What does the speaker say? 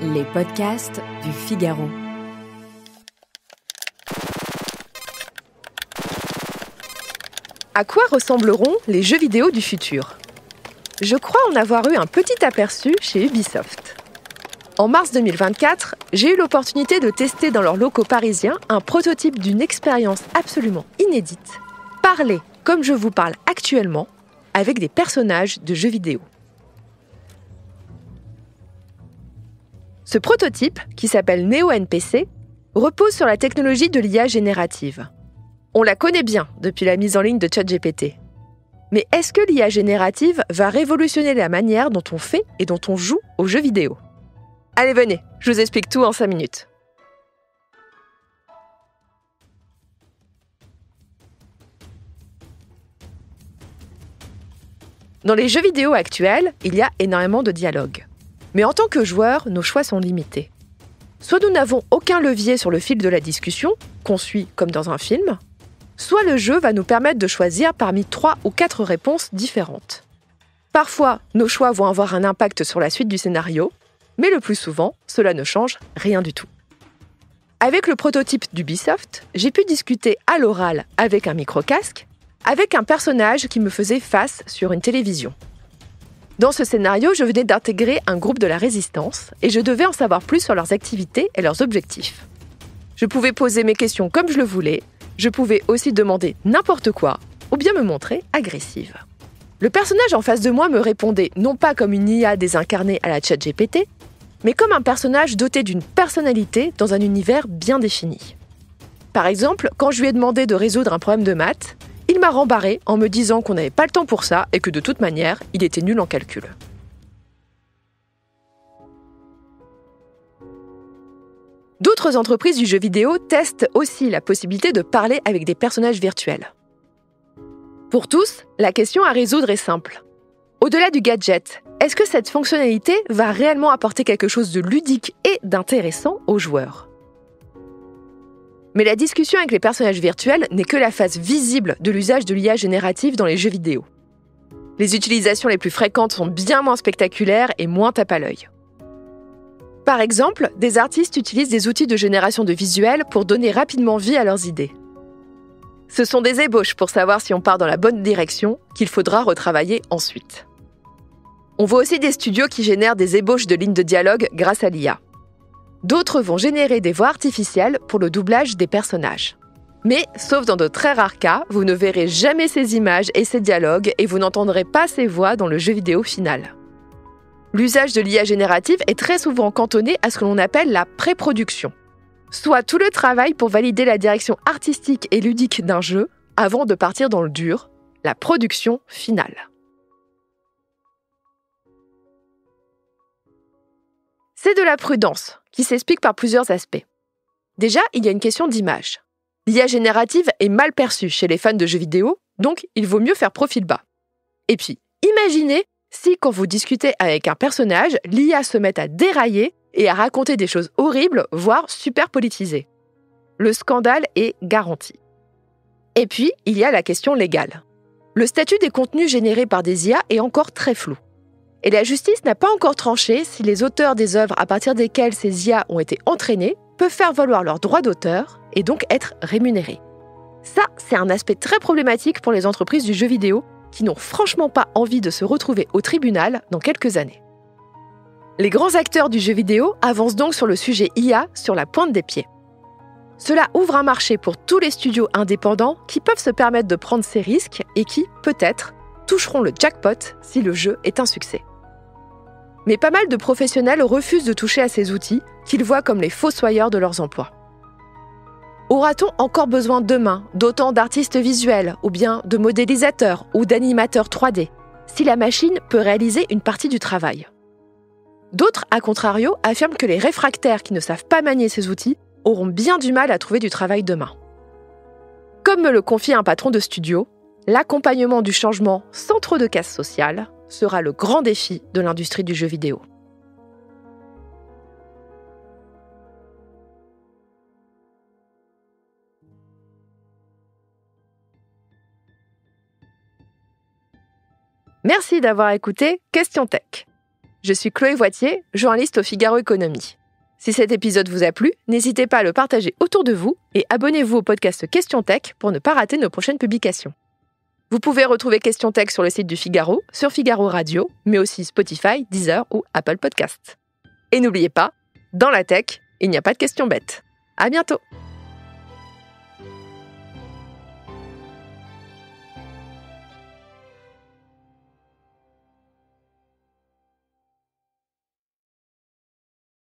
Les podcasts du Figaro. À quoi ressembleront les jeux vidéo du futur ? Je crois en avoir eu un petit aperçu chez Ubisoft. En mars 2024, j'ai eu l'opportunité de tester dans leurs locaux parisiens un prototype d'une expérience absolument inédite. Parler comme je vous parle actuellement, avec des personnages de jeux vidéo. Ce prototype, qui s'appelle Neo NPC, repose sur la technologie de l'IA générative. On la connaît bien depuis la mise en ligne de ChatGPT. Mais est-ce que l'IA générative va révolutionner la manière dont on fait et dont on joue aux jeux vidéo ? Allez, venez, je vous explique tout en 5 minutes. Dans les jeux vidéo actuels, il y a énormément de dialogues. Mais en tant que joueur, nos choix sont limités. Soit nous n'avons aucun levier sur le fil de la discussion, qu'on suit comme dans un film, soit le jeu va nous permettre de choisir parmi 3 ou 4 réponses différentes. Parfois, nos choix vont avoir un impact sur la suite du scénario, mais le plus souvent, cela ne change rien du tout. Avec le prototype d'Ubisoft, j'ai pu discuter à l'oral avec un micro-casque, avec un personnage qui me faisait face sur une télévision. Dans ce scénario, je venais d'intégrer un groupe de la résistance et je devais en savoir plus sur leurs activités et leurs objectifs. Je pouvais poser mes questions comme je le voulais, je pouvais aussi demander n'importe quoi ou bien me montrer agressive. Le personnage en face de moi me répondait non pas comme une IA désincarnée à la ChatGPT, mais comme un personnage doté d'une personnalité dans un univers bien défini. Par exemple, quand je lui ai demandé de résoudre un problème de maths, il m'a rembarré en me disant qu'on n'avait pas le temps pour ça et que de toute manière, il était nul en calcul. D'autres entreprises du jeu vidéo testent aussi la possibilité de parler avec des personnages virtuels. Pour tous, la question à résoudre est simple. Au-delà du gadget, est-ce que cette fonctionnalité va réellement apporter quelque chose de ludique et d'intéressant aux joueurs ? Mais la discussion avec les personnages virtuels n'est que la face visible de l'usage de l'IA générative dans les jeux vidéo. Les utilisations les plus fréquentes sont bien moins spectaculaires et moins tape à l'œil. Par exemple, des artistes utilisent des outils de génération de visuels pour donner rapidement vie à leurs idées. Ce sont des ébauches pour savoir si on part dans la bonne direction qu'il faudra retravailler ensuite. On voit aussi des studios qui génèrent des ébauches de lignes de dialogue grâce à l'IA. D'autres vont générer des voix artificielles pour le doublage des personnages. Mais, sauf dans de très rares cas, vous ne verrez jamais ces images et ces dialogues et vous n'entendrez pas ces voix dans le jeu vidéo final. L'usage de l'IA générative est très souvent cantonné à ce que l'on appelle la pré-production, soit tout le travail pour valider la direction artistique et ludique d'un jeu avant de partir dans le dur, la production finale. C'est de la prudence, qui s'explique par plusieurs aspects. Déjà, il y a une question d'image. L'IA générative est mal perçue chez les fans de jeux vidéo, donc il vaut mieux faire profil bas. Et puis, imaginez si, quand vous discutez avec un personnage, l'IA se met à dérailler et à raconter des choses horribles, voire super politisées. Le scandale est garanti. Et puis, il y a la question légale. Le statut des contenus générés par des IA est encore très flou. Et la justice n'a pas encore tranché si les auteurs des œuvres à partir desquelles ces IA ont été entraînés peuvent faire valoir leurs droits d'auteur et donc être rémunérés. Ça, c'est un aspect très problématique pour les entreprises du jeu vidéo qui n'ont franchement pas envie de se retrouver au tribunal dans quelques années. Les grands acteurs du jeu vidéo avancent donc sur le sujet IA sur la pointe des pieds. Cela ouvre un marché pour tous les studios indépendants qui peuvent se permettre de prendre ces risques et qui, peut-être, toucheront le jackpot si le jeu est un succès. Mais pas mal de professionnels refusent de toucher à ces outils qu'ils voient comme les fossoyeurs de leurs emplois. Aura-t-on encore besoin demain d'autant d'artistes visuels ou bien de modélisateurs ou d'animateurs 3D si la machine peut réaliser une partie du travail ? D'autres, à contrario, affirment que les réfractaires qui ne savent pas manier ces outils auront bien du mal à trouver du travail demain. Comme me le confie un patron de studio, l'accompagnement du changement sans trop de casse sociale sera le grand défi de l'industrie du jeu vidéo. Merci d'avoir écouté Question Tech. Je suis Chloé Voitier, journaliste au Figaro Économie. Si cet épisode vous a plu, n'hésitez pas à le partager autour de vous et abonnez-vous au podcast Question Tech pour ne pas rater nos prochaines publications. Vous pouvez retrouver Question Tech sur le site du Figaro, sur Figaro Radio, mais aussi Spotify, Deezer ou Apple Podcasts. Et n'oubliez pas, dans la tech, il n'y a pas de questions bêtes. À bientôt!